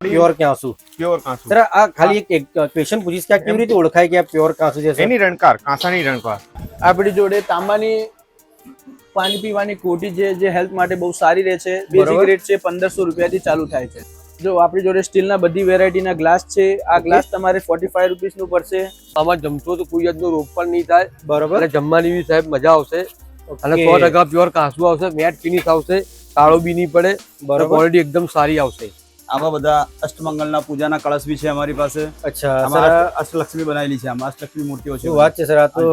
Pure कांसू pure कांसू sir आ खाली एक question पूछीશ કે આ કેવી રીતે ઓળખાય કે આ પ્યોર કાંસુ છે એની રણકાર કાંસાની રણકાર આપણી જોડે તાંબાની પાણી પીવાની કોટી છે જે હેલ્થ માટે બહુ સારી રહે છે. બેઝિક રેટ છે 1500 રૂપિયાથી ચાલુ થાય છે. જો આપણી જોડે સ્ટીલના બધી વેરાયટીના ગ્લાસ છે. આ ગ્લાસ તમારે 45 રૂપીસનું પડશે. આમાં જમશો તો કોઈ જાતનો રોગ પણ નહીં થાય. બરોબર. અને જમવાની બી સાહેબ મજા આવશે અને 100% પ્યોર કાંસુ આવશે. મેટ ફિનિશ આવશે, કાળો બી નહીં પડે. બરોબર. ક્વોલિટી એકદમ સારી આવશે. આમાં બધા અષ્ટમંગલના પૂજાના કળશ બી છે અમારી પાસે. અચ્છા આમાં સર અષ્ટલક્ષ્મી બનાવેલી છે. આમાં અષ્ટલક્ષ્મી મૂર્તિઓ છે. શું વાત છે સર, આ તો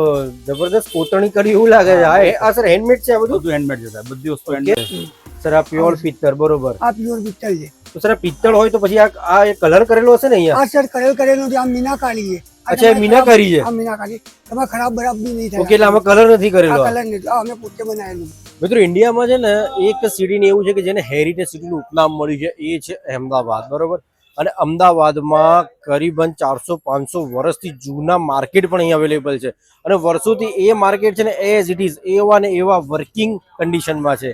જબરદસ્ત કોતરણી કરી એવું લાગે છે. આ સર હેન્ડમેડ છે આ બધું? બધું હેન્ડમેડ છે સાહેબ, બધી વસ્તુ હેન્ડમેડ. સર આ પ્યોર પિત્તળ, બરોબર. આ પ્યોર પિત્તળ છે. તો સર પિત્તળ હોય તો પછી આ કલર કરેલો હશે ને અહીંયા? આ સર કરેલું છે. આ મીનાકારી છે. અચ્છા એ મીનાકારી છે. આ મીનાકારી તમારે ખરાબ બરાબ બી નહીં થાય. ઓકે, એટલે આમાં કલર નથી કરેલો. આ કલર નથી, આ અમે પોતે બનાવેલું. મિત્રો ઇન્ડિયામાં છે ને એક સિટી ને એવું છે કે જેને હેરિટેજ સિટીનું ઉપનામ મળ્યું છે, એ છે અહેમદાબાદ, બરોબર. અને અમદાવાદમાં કરીબન 400-500 વર્ષથી જૂના માર્કેટ પણ અહીં અવેલેબલ છે અને વર્ષોથી એ માર્કેટ છે ને એઝ ઇટ ઇઝ એવા ને એવા વર્કિંગ કન્ડિશનમાં છે.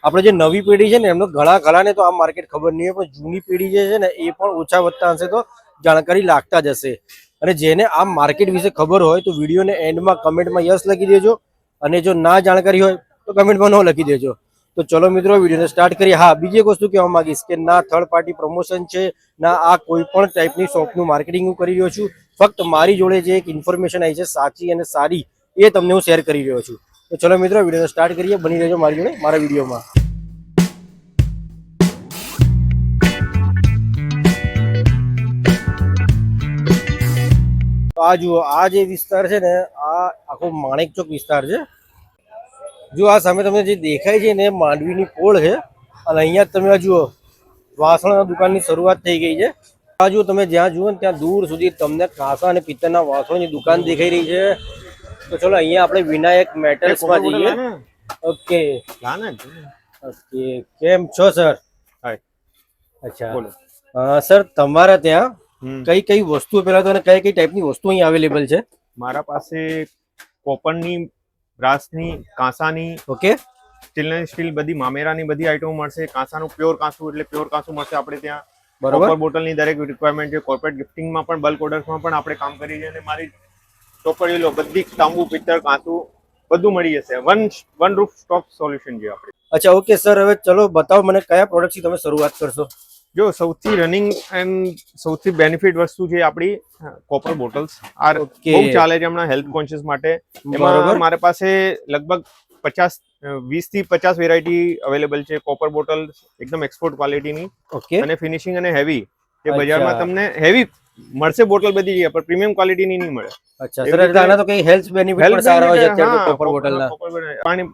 આપણે જે નવી પેઢી છે ને એમનો ઘણાને તો આ માર્કેટ ખબર નહીં હોય, પણ જૂની પેઢી જે છે ને એ પણ ઓછા વધતા હશે તો જાણકારી લાગતા જ હશે. અને જેને આ માર્કેટ વિશે ખબર હોય તો વિડીયોને એન્ડમાં કમેન્ટમાં યસ લખી દેજો, અને જો ના જાણકારી હોય તો કમેન્ટમાં ન લખી દેજો. તો ચલો મિત્રો વિડીયોને સ્ટાર્ટ કરીએ. હા, બીજી એક વસ્તુ કહેવા માંગીશ કે ના થર્ડ પાર્ટી પ્રમોશન છે, ના આ કોઈ પણ ટાઈપની શોપનું માર્કેટિંગ હું કરી રહ્યો છું. ફક્ત મારી જોડે જે એક ઇન્ફોર્મેશન આવી છે સાચી અને સારી, એ તમને હું શેર કરી રહ્યો છું. તો ચલો મિત્રો વિડીયોને સ્ટાર્ટ કરીએ. બની રહેજો મારી જોડે મારા વિડીયોમાં. આ જુઓ, આ જે વિસ્તાર છે ને આ આખો માણેક ચોક વિસ્તાર છે. જો આ સામે તમને જે દેખાય છે ને માંડવીની પોળ છે, અને અહીંયા તમે જુઓ વાસણના દુકાનની શરૂઆત થઈ ગઈ છે. આ જુઓ તમે જ્યાં જુઓ ને ત્યાં દૂર સુધી તમને કાંસા અને પિત્તળના વાસણોની દુકાન દેખાઈ રહી છે. તો ચલો અહીંયા આપણે વિનાયક મેટલ્સમાં જઈએ. ઓકે ઓકે, કેમ છો સર? અચ્છા સર, તમારા ત્યાં કઈ કઈ વસ્તુ પેલા તો અને કઈ કઈ ટાઈપની વસ્તુ અહીં અવેલેબલ છે? મારા પાસે કોપરની, બ્રાસની, કાંસાની, ઓકે, સ્ટીલ બધી મામેરાની બધી આઈટમો મળશે. કાંસાનું પ્યોર કાંસુ એટલે પ્યોર કાંસુ મળશે આપણે ત્યાં. બરોબર. કોપર બોટલની દરેક રિક્વાયરમેન્ટ છે. કોર્પોરેટ ગિફ્ટિંગમાં પણ બલ્ક ઓર્ડર્સમાં પણ આપણે કામ કરીએ છીએ. અને મારી ટોપરી લો બધી તાંબુ, પિત્તળ, કાંસુ બધું મળી જશે. વન રૂફ સ્ટોક સોલ્યુશન છે આપણે. અચ્છા ઓકે સર, હવે ચલો બતાવો મને કયા પ્રોડક્ટથી તમે શરૂઆત કરશો? જો સૌથી રનિંગ એન્ડ સૌથી બેનિફિટ વસ્તુ છે આપણી કોપર બોટલ્સ. આ બહુ ચાલે છે હમણાં હેલ્થ કોન્શિયસ માટે. એમાં મારી પાસે લગભગ 20 થી 50 વેરાયટી અવેલેબલ છે. કોપર બોટલ એકદમ એક્સપોર્ટ ક્વોલિટીની. ઓકે. અને ફિનિશિંગ અને હેવી, કે બજારમાં તમને હેવી મળશે બોટલ બધી જગ્યાએ, પણ પ્રીમિયમ ક્વોલિટીની નહીં મળે. અચ્છા સર, એટલે આના તો કઈ હેલ્થ બેનિફિટ પણ સારા હોય છે અત્યારે તો કોપર બોટલના. પાણી,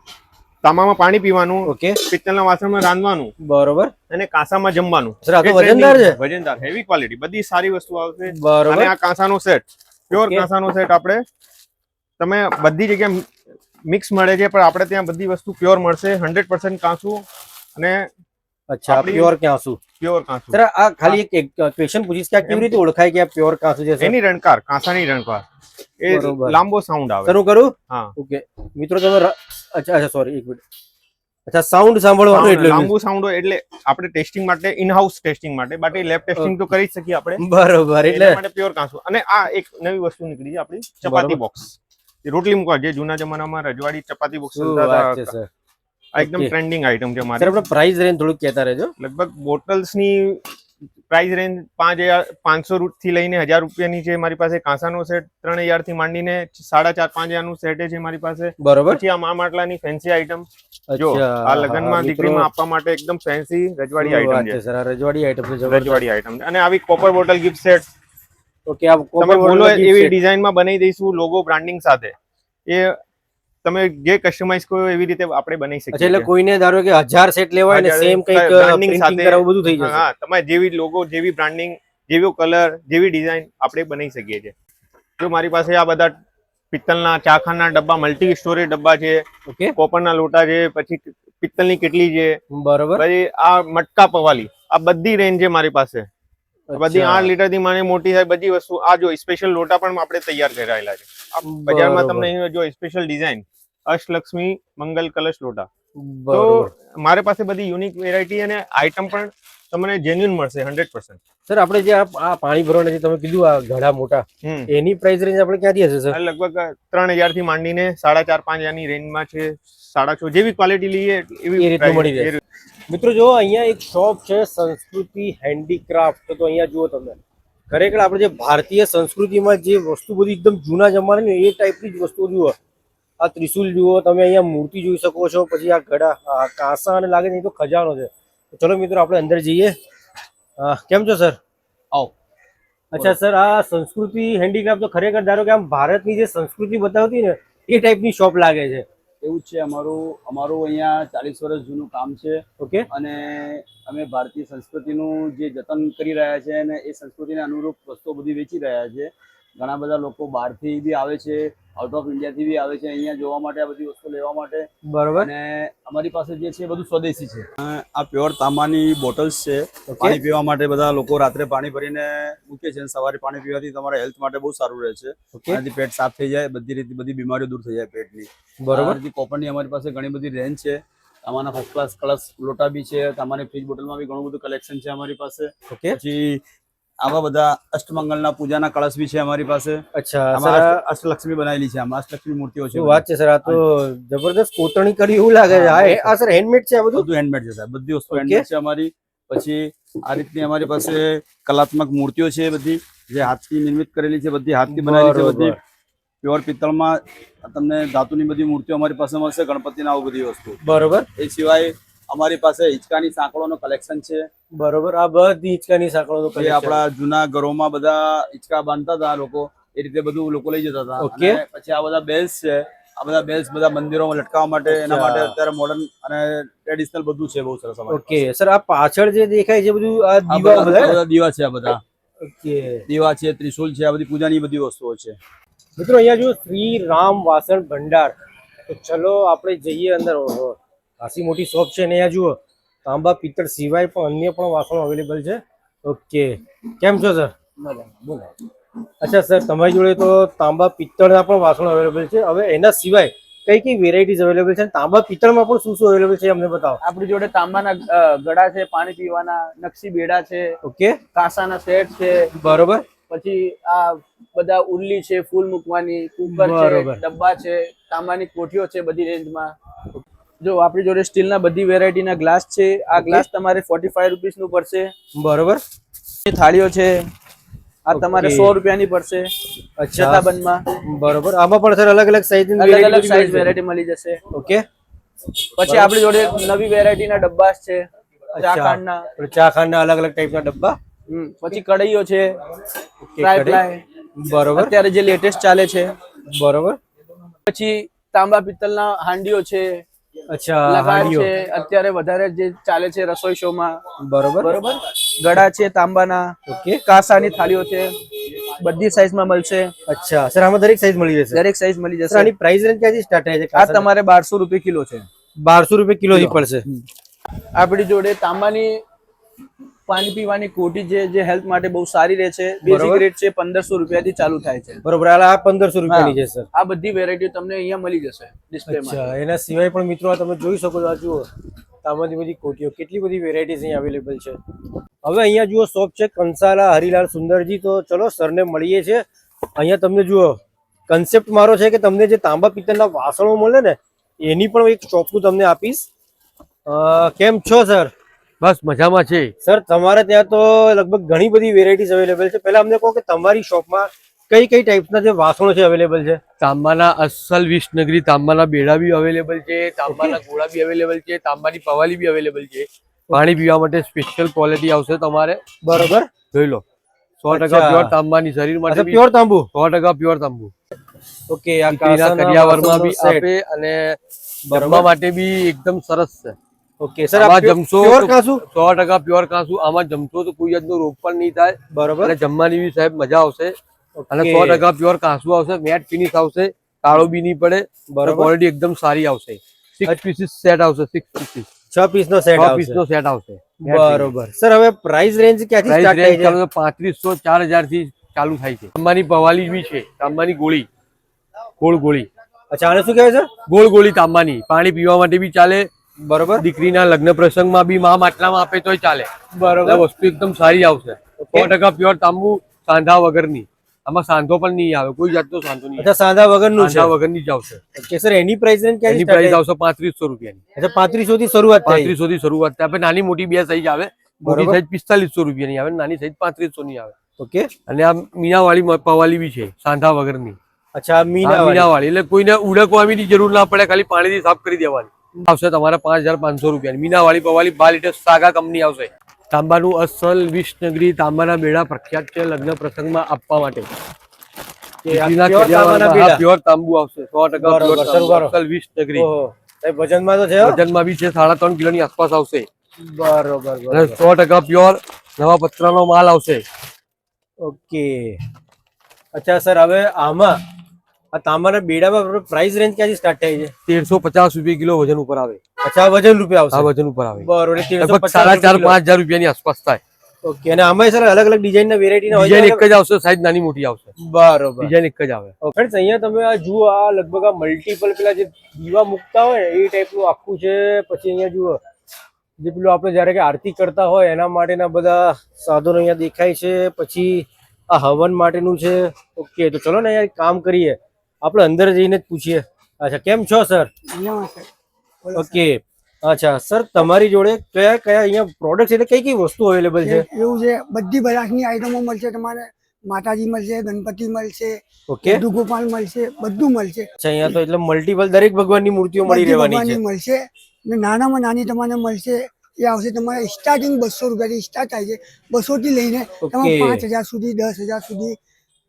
તાંબામાં પાણી પીવાનું, ઓકે, પિત્તળના વાસણમાં રાંધવાનું, બરોબર, અને કાંસામાં જમવાનું. સર આ તો વજનદાર છે. વજનદાર, હેવી ક્વોલિટી, બધી સારી વસ્તુ આવશે. બરોબર. અને આ કાંસાનો સેટ, પ્યોર કાંસાનો સેટ આપણે તમે બધી જગ્યાએ મિક્સ મળે છે, પણ આપણે ત્યાં બધી વસ્તુ પ્યોર મળશે. 100% કાંસુ અને અચ્છા પ્યોર કાંસુ. પ્યોર કાંસુ. સર આ ખાલી એક ક્વેશ્ચન પૂછીશ કે આ કેવી રીતે ઓળખાય કે આ પ્યોર કાંસુ છે? એની રણકાર, કાંસાની રણકાર, એ લાંબો સાઉન્ડ આવે. શરૂ કરું? હા ઓકે મિત્રો તમે અચ્છા સોરી એક મિનિટ. અચ્છા સાઉન્ડ સાંભળવાનું એટલે લાંબુ સાઉન્ડ હોય એટલે આપણે ટેસ્ટિંગ માટે, ઇન હાઉસ ટેસ્ટિંગ માટે, બાકી લેબ ટેસ્ટિંગ તો કરી જ શકીએ આપણે. બરોબર, એટલે માટે પ્યોર કાંસુ. અને આ એક નવી વસ્તુ નીકળી છે આપણી, ચપાતી બોક્સ. રોટલી મૂકવા જે જૂના જમાનામાં રજવાડી ચપાતી બોક્સ ચાલતા હતા, આ એકદમ ટ્રેન્ડિંગ આઈટમ છે મારી. સર આપણે પ્રાઇસ રેન્જ થોડુંક કહેતા રહેજો. લગભગ બોટલ્સની પ્રાઇસ રેન્જ 5,500 થી લઈને 1000 રૂપિયાની છે મારી પાસે. કાંસાનો સેટ 3000 થી માંડીને 4,500-5,000 નું સેટ છે મારી પાસે. બરોબર. પછી આ માટલાની ફેન્સી આઈટમ, જો આ લગનમાં દીકરીમાં આપવા માટે એકદમ ફેન્સી રજવાડી આઈટમ છે. સર આ રજવાડી આઈટમ છે, રજવાડી આઈટમ. અને આવી copper bottle gift set, okay, આ તમે બોલો એવી ડિઝાઇનમાં બનાવી દઈશું, લોગો બ્રાન્ડિંગ સાથે. એ તમે જે કસ્ટમાઇઝ કરો એવી રીતે આપણે બનાવી શકીએ. એટલે કોઈને ધારો કે 1000 સેટ લેવાય ને સેમ કંઈક બ્રાન્ડિંગ સાથે કરાવવું બધું થઈ જશે. હા, તમારે જેવી લોગો, જેવી બ્રાન્ડિંગ, જેવો કલર, જેવી ડિઝાઇન આપણે બનાવી શકીએ છીએ. જો મારી પાસે આ બધા પિત્તળના ચાખાના ડબ્બા, મલ્ટી સ્ટોરેજ ડબ્બા છે. ઓકે. કોપરના લોટા છે, પછી પિત્તળની કેટલી છે. બરોબર. પછી આ મટકા પવાલી, આ બધી રેન્જ છે મારી પાસે. બધી 8 લીટર થી માંડી મોટી થાય બધી વસ્તુ. આ જો સ્પેશિયલ લોટા પણ આપણે તૈયાર કરાયેલા છે. બજારમાં તમને જો સ્પેશિયલ ડિઝાઇન અષ્ટલક્ષ્મી મંગલ કલશ લોટા. તો મારી પાસે બધી યુનિક વેરાયટી અને આઈટમ પણ તમને જેન્યુન મળશે 100%. સર આપણે જે આ પાણી ભરવાના જે તમે કીધું આ ઘડા મોટા એની પ્રાઇસ રેન્જ આપણે ક્યાંથી હશે સર? આ લગભગ 3000 થી માંડીને 4.5-5 ની રેન્જમાં છે. 6.5 જેવી ક્વોલિટી લઈએ એવી એ રીતનું મળી જાય. મિત્રો જો અહીંયા એક શોપ છે સંસ્કૃતિ હેન્ડીક્રાફ્ટ, તો અહીંયા જુઓ તમે ખરેખર આપણે જે ભારતીય સંસ્કૃતિમાં જે વસ્તુ બધી એકદમ જૂના જમાનાની એ ટાઈપની જ વસ્તુઓ જુઓ. આ ત્રિશુલ જુઓ તમે, અહીંયા મૂર્તિ જોઈ શકો છો, પછી આ ઘડા કાંસા અને લાગે છે એ તો ખજાનો છે. તો ચલો મિત્રો આપણે અંદર જઈએ. કેમ છો સર? આવો. અચ્છા સર, આ સંસ્કૃતિ હેન્ડીક્રાફ્ટ તો ખરેખર ધારો કે આમ ભારતની જે સંસ્કૃતિ બતાવતી ને એ ટાઈપની શોપ લાગે છે. એવું જ છે અમારું અહીંયા 40 વર્ષ જૂનું કામ છે. ઓકે. અને અમે ભારતીય સંસ્કૃતિનું જે જતન કરી રહ્યા છે અને એ સંસ્કૃતિને અનુરૂપ વસ્તુઓ બધી વેચી રહ્યા છે. ઘણા બધા લોકો બહારથી બી આવે છે, આઉટ ઓફ ઇન્ડિયાથી બી આવે છે અહીંયા જોવા માટે, આ બધી વસ્તુ લેવા માટે. બરોબર. અને અમારી પાસે જે છે બધું સ્વદેશી છે. આ પ્યોર તાંબાની બોટલ્સ છે. પાણી પીવા માટે બધા લોકો રાત્રે પાણી ભરીને મૂકે છે અને સવારે પાણી પીવાથી તમારા હેલ્થ માટે બહુ સારું રહે છે. એનાથી પેટ સાફ થઈ જાય, બધી રીતે બધી બીમારીઓ દૂર થઈ જાય પેટની. બરોબર. કોપરની અમારી પાસે ઘણી બધી રેન્જ છે. તાંબાના ફર્સ્ટ ક્લાસ કળશ લોટા બી છે. તાંબાની ફ્રીજ બોટલમાં બી ઘણું બધું કલેક્શન છે અમારી પાસે. ઓકે. પછી આવા બધા અષ્ટમંગલના પૂજાના કળશ બી છે અમારી પાસે. અચ્છા આમાં સર, અષ્ટલક્ષ્મી બનાવેલી છે. આમાં અષ્ટલક્ષ્મી મૂર્તિઓ છે. શું વાત છે સર, આ તો જબરદસ્ત કોતરણી કરી એવું લાગે છે. આ સર હેન્ડમેડ છે આ બધું? બધું હેન્ડમેડ છે સાહેબ, બધી વસ્તુ હેન્ડમેડ છે અમારી. પછી આ રીતની અમારી પાસે કલાત્મક મૂર્તિઓ છે બધી, જે હાથથી નિર્મિત કરેલી છે, બધી હાથથી બનાવેલી છે. બધી પ્યોર પિત્તળમાં તમને ધાતુની બધી મૂર્તિઓ અમારી પાસે મળશે, ગણપતિના આવું બધી વસ્તુ. બરોબર. એ સિવાય અમારી પાસે હિંચકાની સાંકળોનો કલેક્શન છે. બરોબર. આ બધી હિંચકાની સાંકળો જે આપણા જૂના ઘરોમાં બધા હિંચકા બાંધતા હતા લોકો, એ રીતે બધું લોકો લઈ જતા હતા. ઓકે. અને પછી આ બધા બેલ્સ છે. આ બધા બેલ્સ બધા મંદિરોમાં લટકાવવા માટે, એના માટે અત્યારે મોડર્ન અને ટ્રેડિશનલ બધું છે. બહુ સરસ. ઓકે સર, આ પાછળ જે દેખાય છે બધું આ આ દીવા બધા દીવા છે. આ બધા ઓકે દીવા છે, ત્રિશુલ છે, આ બધી પૂજાની બધી વસ્તુઓ છે. મિત્રો અહીંયા જો શ્રી રામ વાસણ ભંડાર, તો ચલો આપણે જઈએ અંદર. ખાસી મોટી શોપ છે ને અહીંયા જુઓ તાંબા પિત્તળ સિવાય પણ અન્ય પણ વાસણો અવેલેબલ છે. ઓકે, કેમ છો સર? બોલો. અચ્છા સર, તમારી જોડે તો તાંબા પિત્તળના પણ વાસણો અવેલેબલ છે. હવે એના સિવાય કઈ કઈ વેરાયટીઝ અવેલેબલ છે? તાંબા પિત્તળમાં પણ શું શું અવેલેબલ છે અમને બતાવો. આપણી જોડે તાંબાના ગળા છે, પાણી પીવાના, નકશી બેડા છે, ઓકે. કાંસાના સેટ છે. બરોબર. પછી આ બધા ઉલ્લી છે, ફૂલ મૂકવાની, કુકર છે, બરોબર. ડબ્બા છે, તાંબાની કોઠીઓ છે બધી રેન્જમાં. જો આપણી જોડે સ્ટીલના બધી વેરાયટીના ગ્લાસ છે. આ ગ્લાસ તમારે 45 રૂપીસનું પડશે. બરોબર. થાળીઓ છે, આ તમારે 100 રૂપિયાની પડશે. અચ્છા, જથ્થાબંધમાં. બરોબર. આમાં પણ સર અલગ અલગ સાઈઝ અલગ અલગ સાઈઝ વેરાયટી મળી જશે. ઓકે. પછી આપણી જોડે નવી વેરાયટીના ડબ્બા છે, ચા ખાંડના. ચા ખાંડના અલગ અલગ ટાઈપના ડબ્બા. પછી કઢાઈઓ છે, કઢાઈ. ટ્રાય. બરોબર. અત્યારે જે લેટેસ્ટ ચાલે છે. બરોબર. પછી તાંબા પિત્તળના હાંડીઓ છે, અચ્છા, લગાડ હાંડીઓ. છે, અત્યારે વધારે જે ચાલે છે રસોઈ શો માં. બરોબર. બરોબર. ગળા છે તાંબાના. ઓકે. કાંસાની થાળીઓ છે, બધી સાઈઝમાં મળશે. અચ્છા સર, આમાં દરેક સાઈઝ મળી જશે? દરેક સાઈઝ મળી સર, જશે. આની પ્રાઇસ રેન્જ ક્યાંથી સ્ટાર્ટ થાય છે? આ તમારે 1200 રૂપિયા કિલો છે. 1200 રૂપિયા કિલો થી પડશે. આપણી જોડે તાંબાની પાણી પીવાની કોટી છે, જે હેલ્થ માટે બહુ સારી રહે છે. બેઝિક રેટ છે 1500 રૂપિયાથી ચાલુ થાય છે. બરોબર. આ 1500 રૂપિયાની છે સર. આ બધી વેરાયટી તમને અહીંયા મળી જશે ડિસ્પ્લેમાં. અચ્છા, એના સિવાય પણ મિત્રો આ તમે જોઈ શકો છો. આ જુઓ તાંબાની બધી કોટીઓ, કેટલી બધી વેરાયટીઝ અહીંયા અવેલેબલ છે. હવે અહીંયા જુઓ શોપ છે કંસાલા હરિલાલ સુંદરજી. તો ચલો સરને મળીએ છે. અહીંયા તમને જુઓ કન્સેપ્ટ મારો છે કે તમને જે તાંબા પિત્તળના વાસણો મળે ને એની પણ એક શોપનું તમને આપીશ. કેમ છો સર? બસ મજામાં છે સર, તમારે ત્યાં તો લગભગ ઘણી બધી વેરાયટીઝ અવેલેબલ છે. પહેલા અમને કહો કે તમારી શોપમાં કઈ કઈ ટાઈપના જે વાસણો છે અવેલેબલ છે? તાંબાના અસલ વિસનગરી તાંબાના બેડા બી અવેલેબલ છે, તાંબાના ગોળા બી અવેલેબલ છે, તાંબાની પવાલી બી અવેલેબલ છે. પાણી પીવા માટે સ્પેશિયલ ક્વોલિટી આવશે તમારે. બરોબર. જોઈ લો, 100% પ્યોર તાંબાની, શરીર માટે પ્યોર તાંબુ. 100% પ્યોર તાંબુ. ઓકે. આ દીકરીના કરિયાવરમાં બી આપે અને જમવા માટે બી એકદમ સરસ છે. ઓકે સર, આમાં જમશો પ્યોર કાંસુ? 100% પ્યોર કાંસુ. આમાં જમશો તો કોઈ જાતનો રોગ પણ નહીં થાય. બરોબર. અને જમવાની બી સાહેબ મજા આવશે. અને 100% પ્યોર કાંસુ આવશે, મેટ ફિનિશ આવશે, કાળો બી નહીં પડે. બરોબર. ક્વોલિટી એકદમ સારી આવશે. 6 પીસીસ સેટ આવશે. 6 પીસીસ 6 પીસનો સેટ 6 આવશે. પીસનો સેટ આવશે. બરોબર. સર, હવે પ્રાઇસ રેન્જ ક્યાંથી સ્ટાર્ટ થાય છે? 3500 4000 થી ચાલુ થાય છે. તાંબાની પવાલી બી છે, તાંબાની ગોળી, ગોળ ગોળી. અચ્છા, આને શું કહેવાય સર? ગોળ ગોળી તાંબાની, પાણી પીવા માટે બી ચાલે, બરોબર દીકરીના લગ્ન પ્રસંગમાં બી માં માટલામાં આપે તોય ચાલે. બરોબર એટલે વસ્તુ એકદમ સારી આવશે. 100% પ્યોર તાંબુ, સાંધા વગરની. આમાં સાંધો પણ નહીં આવે, કોઈ જાતનો સાંધો નહીં. અચ્છા સાદા વગરનું છે. સાંધા વગરની જ આવશે. ઓકે સર એની પ્રાઇસ રેન્જ એની ક્યાંથી પ્રાઇસ સ્ટાર્ટ આવશે 3500 રૂપિયાની. અચ્છા 3500 થી શરૂઆત થાય 3500 થી શરૂઆત થાય. આપણે નાની મોટી બે સાઈઝ આવે. મોટી બરોબર. સાઈઝ 4500 રૂપિયાની આવે, નાની સાઈઝ 3500 ની આવે. ઓકે અને આ મીનાવાળી પવાલી બી છે, સાંધા વગરની. અચ્છા આ મીના મીનાવાળી એટલે કોઈને ઉડકવાની જરૂર ના પડે, ખાલી પાણીથી સાફ કરી દેવાની. આવશે તમારે 5500 રૂપિયા. મીનાવાળી પવાલી 12 લીટર સાગા કંપની આવશે. તાંબાનું અસલ વિસનગરી તાંબાના બેડા પ્રખ્યાત છે લગ્ન પ્રસંગમાં આપવા માટે. દીકરીના pure તાંબાના કડિયાવાળા, બેડા. હા, પ્યોર તાંબુ આવશે 100% બરોબર, પ્યોર શરૂ કરો. તાંબુ, અસલ વિસનગરી. ઓહો સાહેબ વજનમાં તો છે હો? વજનમાં બી છે 3.5 કિલોની આસપાસ આવશે. બરોબર અને બરોબર 100% પ્યોર નવા પત્રનો માલ આવશે. ઓકે અચ્છા સર હવે આમાં આ તાંબાના બેડામાં પ્રાઇસ રેન્જ ક્યાંથી સ્ટાર્ટ થાય છે? 1350 રૂપિયા કિલો વજન ઉપર આવે. અચ્છા વજન રૂપિયા આ આવશે. વજન ઉપર આવે. બરોબર એટલે લગભગ 1350 4,500 રૂપિયાની આસપાસ થાય. ઓકે અને આમાં સર અલગ અલગ ડિઝાઇન ના વેરાયટી ના હોય ડિઝાઇન છે? એક જ આવશે, સાઈઝ નાની મોટી આવશે. બરોબર ડિઝાઇન એક જ આવે. ફ્રેન્ડ્સ અહીંયા તમે આ જુઓ આ લગભગ આ મલ્ટિપલ પેલા જે દીવા મૂકતા હોય ને એ ટાઈપનું આખું છે. પછી અહીંયા જુઓ જે પેલું આપણે જ્યારે કે આરતી કરતા હોય એના માટેના બધા સાધનો અહીંયા દેખાય છે. પછી આ હવન માટેનું છે. ઓકે તો ચલો ને યાર એક કામ કરીએ, આપણે અંદર જઈને જ પૂછીએ. અચ્છા કેમ છો સર? નમસ્તે. ઓકે અચ્છા સર તમારી જોડે કયા કયા અહીંયા પ્રોડક્ટ એટલે કઈ કઈ વસ્તુ અવેલેબલ છે? એવું છે, બધી બરાસની આઈટમો મળશે તમારે. માતાજી મળશે, ગણપતિ મળશે, ઓકે યદુ ગોપાલ મળશે, બધું મળશે. અચ્છા અહીંયા તો એટલે મલ્ટિપલ દરેક ભગવાનની મૂર્તિઓ મળી બધી રહેવાની છે. ભગવાનની મળશે ને નાનામાં નાની તમને મળશે. એ આવશે તમારે સ્ટાર્ટિંગ 200 રૂપિયાથી સ્ટાર્ટ થાય છે. 200 થી લઈને તમે ઓકે. 5000 સુધી, 10000 સુધી,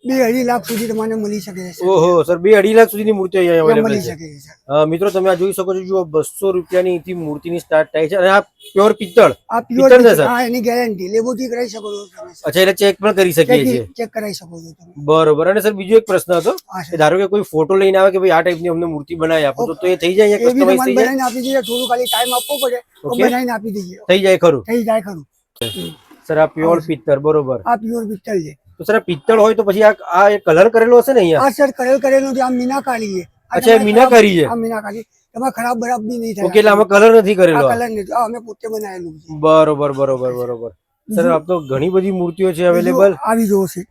2-2.5 લાખ સુધી તમને મળી શકે છે. ઓહો સર 2-2.5 લાખ સુધીની મૂર્તિઓ અહીંયા અવેલેબલ મળી છે. શકે છે. મિત્રો તમે આ જોઈ શકો છો જુઓ 200 રૂપિયાની થી મૂર્તિની સ્ટાર્ટ થાય છે અને આ પ્યોર પિત્તળ. આ પિત્તળ પ્યોર છે સર? હા, એની ગેરંટી લેબોથી કરાવી શકો છો તમે. અચ્છા એટલે ચેક પણ કરી શકીએ છીએ. ચેક કરાવી શકો છો તમે. બરોબર. અને સર બીજો એક પ્રશ્ન હતો હા કે સર, ધારો કે કોઈ ફોટો લઈને આવે કે ભાઈ આ ટાઈપની અમને મૂર્તિ બનાવી આપો તો એ થઈ જાય એ બી કસ્ટમાઇઝ તમારે થઈ જાય? બનાવીને આપી દઈએ. થોડું ખાલી ટાઈમ આપવો પડે તો ઓકે. બનાવીને આપી દઈએ. થઈ જાય ખરું થઈ જાય ખરું. સર આ પ્યોર પિત્તળ બરોબર. આ પ્યોર પિત્તળ છે. તો સર આ પિત્તળ હોય તો પછી આ કલર કરેલો હશે ને અહીંયા? આ સર કરેલું છે. આ મીનાકારી છે. આ અચ્છા, એ તમારે મીનાકારી છે. આ મીનાકારી તમારે ખરાબ બરાબ બી નહીં થાય. ઓકે એટલે આમાં કલર નથી આ કરેલો. કલર નહીં. આ અમે પોતે બનાવેલું છે. બરોબર બરોબર બરોબર. સર આપ તો ઘણી બધી મૂર્તિઓ છે અવેલેબલ. બીજું આવી જોશે.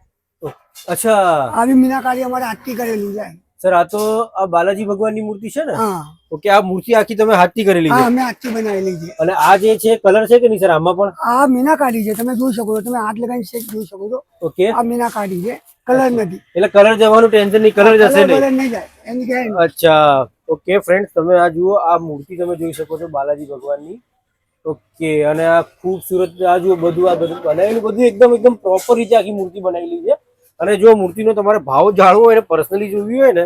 અચ્છા આવી મીનાકારી અમારે હાથથી કરેલું છે. સર આ તો આ બાલાજી ભગવાનની મૂર્તિ છે ને? હા ઓકે આ મૂર્તિ આખી તમે હાથથી કરેલી હા, છે અમે હાથથી બનાવેલી છે. અને આ જે છે કલર છે કે નહીં સર આમાં પણ? આ મીનાકારી છે. તમે જોઈ શકો છો. તમે હાથ લગાવીને શેક જોઈ શકો છો. ઓકે આ મીનાકારી છે. કલર નથી. એટલે કલર જવાનું ટેન્શન નહીં, કલર જશે નહીં. કલર નહીં જાય એની ગેરંટી. અચ્છા ઓકે ફ્રેન્ડ્સ તમે આ જુઓ આ મૂર્તિ તમે જોઈ શકો છો બાલાજી ભગવાનની. ઓકે અને આ ખૂબસૂરત આ જુઓ બધું આ બધું બનાવેલું બધું એકદમ એકદમ પ્રોપર રીતે આખી મૂર્તિ બનાવેલી છે. અને જો મૂર્તિનો તમારે ભાવ જાણવો હોય ને પર્સનલી જોવી હોય ને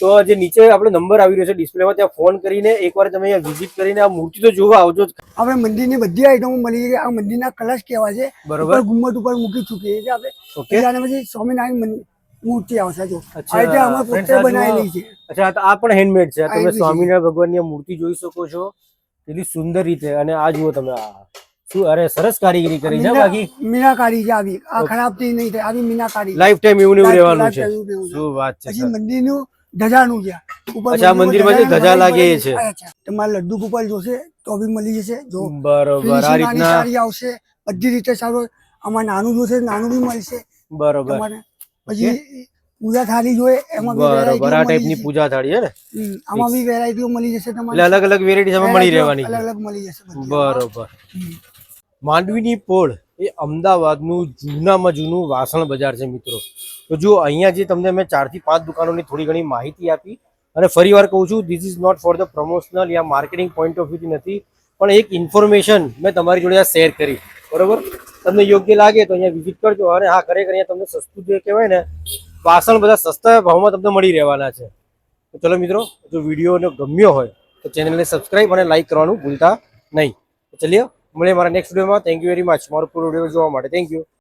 તો જે નીચે આપણે નંબર આવી રહ્યો છે ડિસ્પ્લેમાં ત્યાં ફોન કરીને એકવાર તમે અહીંયા વિઝિટ કરીને આ મૂર્તિ તો જોવા આવજો જ. આપણે મંદિરની બધી આઈટમો મળી છે. આ મંદિરના કલશ કહેવાય છે. બરોબર. ઉપર ગુમ્મટ ઉપર મૂકી ચૂકીએ છીએ આપણે. ઓકે એટલે આના પછી સ્વામિનારાયણ મૂર્તિ આવશે. જો અચ્છા, આ રીતે અમે friends, પોતે આ જુઓ. બનાવેલી છે. અચ્છા આ પણ હેન્ડમેડ છે. આ તમે handmade છે. સ્વામિનારાયણ ભગવાનની આ મૂર્તિ જોઈ શકો છો એટલી સુંદર રીતે. અને આ જુઓ તમે આ શું અરે સરસ કારીગરી કરી છે બાકી મીનાકારી છે આવી. આ ખરાબ થી નહીં થાય. આવી મીનાકારી. લાઈફ ટાઈમ એવું ને એવું રહેવાનું છે. એવું રહેવું છે. શું વાત છે પછી સર. મંદિરનું ધજાનું છે. ઉપર અચ્છા, મંદિરમાં જે ધજા લાગે એ છે. અચ્છા. તમારે લડ્ડુ ગોપાલ જોશે તો બી મળી જશે. જો બરોબર આ finishing આની રીતના સારી આવશે. બધી રીતે સારું. આમાં નાનું જોશે નાનું બી મળશે બરોબર તમારે. પછી પૂજા થાળી જોઈએ એમાં બી બરોબર વેરાયટીઓ આ મળી ટાઈપની જશે. પૂજા થાળી છે ને? આમાં બી વેરાયટીઓ મળી જશે એટલે તમારે. અલગ અલગ વેરાયટી તમે મળી રહેવાની અલગ છે. અલગ મળી જશે બધી. બરોબર. માંડવીની પોળ એ અમદાવાદનું જૂનામાં જૂનું વાસણ બજાર છે મિત્રો. તો જો અહીંયા જે તમને મેં 4 થી 5 દુકાનોની થોડી ઘણી માહિતી આપી અને ફરી વાર કહું છું this is not for the promotional યા માર્કેટિંગ પોઈન્ટ ઓફ વ્યૂથી નથી પણ એક ઇન્ફોર્મેશન મેં તમારી જોડે શેર કરી. બરોબર તમને યોગ્ય લાગે તો અહીંયા વિઝિટ કરજો. અને હા ખરેખર અહીંયા તમને સસ્તું જે કહેવાય ને વાસણ બધા સસ્તા ભાવમાં તમને મળી રહેવાના છે. તો ચલો મિત્રો જો વિડીયોને ગમ્યો હોય તો ચેનલને સબસ્ક્રાઈબ અને લાઈક કરવાનું ભૂલતા નહીં. તો ચલીએ મળીએ મારા નેક્સ્ટ વિડીયોમાં. થેન્ક યુ વેરી મચ મારો પૂરો વિડીયો જોવા માટે. Thank you.